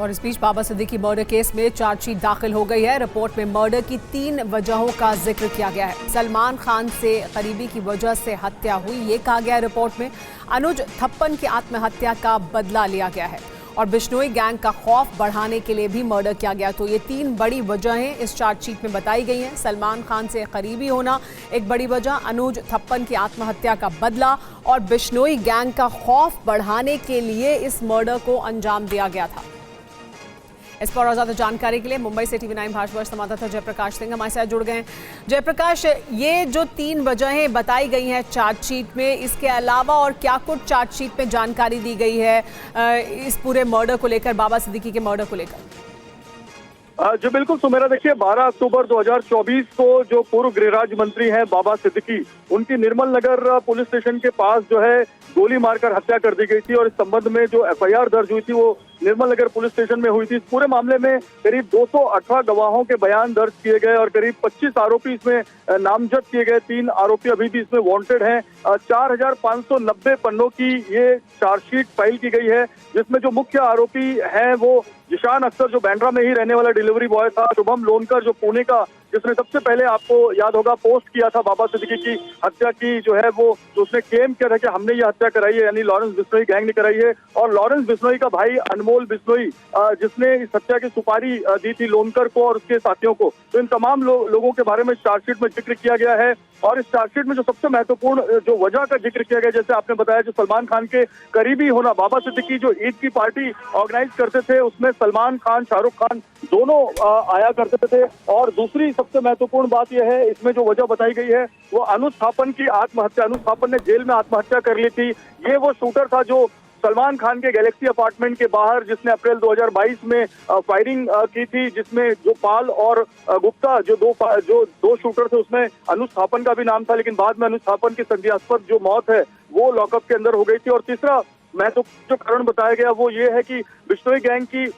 और इस बीच बाबा Siddiqui murder case में चार्जशीट दाखिल हो गई है। रिपोर्ट में मर्डर की 3 वजहों का जिक्र किया गया है। सलमान खान से करीबी की वजह से हत्या हुई, ये कहा गया है रिपोर्ट में। अनुज थप्पन की आत्महत्या का बदला लिया गया है और बिश्नोई गैंग का खौफ बढ़ाने के लिए भी मर्डर किया गया। तो ये 3 बड़ी वजहें इस चार्जशीट में बताई गई हैं। सलमान खान से करीबी होना एक बड़ी वजह, अनुज थप्पन की आत्महत्या का बदला और बिश्नोई गैंग का खौफ बढ़ाने के लिए इस मर्डर को अंजाम दिया गया था। इस पर और ज्यादा जानकारी के लिए मुंबई से TV9 भाषावर संवाददाता जयप्रकाश सिंह हमारे साथ जुड़ गए हैं। जयप्रकाश, ये जो 3 वजहें बताई गई हैं चार्जशीट में, इसके अलावा और क्या कुछ चार्जशीट में जानकारी दी गई है इस पूरे मर्डर को लेकर, बाबा सिद्दीकी के मर्डर को लेकर? जी बिल्कुल सुमेरा, देखिए 12 अक्टूबर 2024 को जो पूर्व गृह राज्य मंत्री हैं बाबा सिद्दीकी, उनकी निर्मल नगर पुलिस स्टेशन के पास जो है गोली मारकर हत्या कर दी गई थी और इस संबंध में जो FIR दर्ज हुई थी वो निर्मल नगर पुलिस स्टेशन में हुई थी। इस पूरे मामले में करीब 218 गवाहों के बयान दर्ज किए गए और करीब 25 आरोपी इसमें नामजद किए गए। 3 आरोपी अभी भी इसमें वांटेड हैं। 4590 पन्नों की ये चार्जशीट फाइल की गई है, जिसमें जो मुख्य आरोपी हैं वो जिशान अख्तर, जो बैंड्रा में ही रहने वाला डिलीवरी बॉय था, शुभम लोनकर जो पुणे का, जिसने सबसे पहले आपको याद होगा पोस्ट किया था बाबा सिद्दीकी की हत्या की जो है वो, तो उसने क्लेम किया था कि हमने ये हत्या कराई है, यानी लॉरेंस बिश्नोई गैंग ने कराई है। और लॉरेंस बिश्नोई का भाई अनमोल बिश्नोई, जिसने इस हत्या की सुपारी दी थी लोनकर को और उसके साथियों को। तो इन तमाम लोगों के बारे में चार्जशीट में जिक्र किया गया है। और इस चार्जशीट में जो सबसे महत्वपूर्ण जो वजह का जिक्र किया गया, जैसे आपने बताया, जो सलमान खान के करीबी होना, बाबा सिद्दीकी जो ईद की पार्टी ऑर्गेनाइज करते थे उसमें सलमान खान, शाहरुख खान दोनों आया करते थे। और दूसरी सबसे महत्वपूर्ण बात यह है, इसमें जो वजह बताई गई है वो अनुज थापन की आत्महत्या। अनुज थापन ने जेल में आत्महत्या कर ली थी। ये वो शूटर था जो सलमान खान के गैलेक्सी अपार्टमेंट के बाहर, जिसने अप्रैल 2022 में फायरिंग की थी, जिसमें जो पाल और गुप्ता जो दो शूटर थे उसमें अनुज थापन का भी नाम था, लेकिन बाद में अनुज थापन की संदेहास्पद जो मौत है वो लॉकअप के अंदर हो गई थी। और तीसरा महत्वपूर्ण जो कारण बताया गया वो ये है कि बिश्नोई गैंग की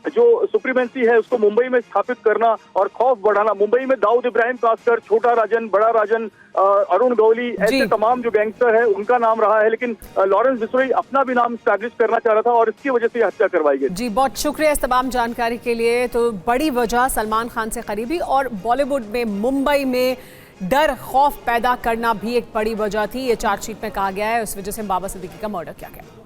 जो सुप्रीमेंसी है उसको मुंबई में स्थापित करना और खौफ बढ़ाना। मुंबई में दाऊद इब्राहिम खासकर, छोटा राजन, बड़ा राजन, अरुण गौली, ऐसे तमाम जो गैंगस्टर है उनका नाम रहा है, लेकिन लॉरेंस बिश्नोई अपना भी नाम स्टैब्लिश करना चाह रहा था और इसकी वजह से हत्या करवाई गई। जी, बहुत शुक्रिया इस तमाम जानकारी के लिए। तो बड़ी वजह सलमान खान से करीबी और बॉलीवुड में, मुंबई में डर खौफ पैदा करना भी एक बड़ी वजह थी, ये चार्जशीट में कहा गया है। उस वजह से बाबा सिद्दीकी का मर्डर किया गया।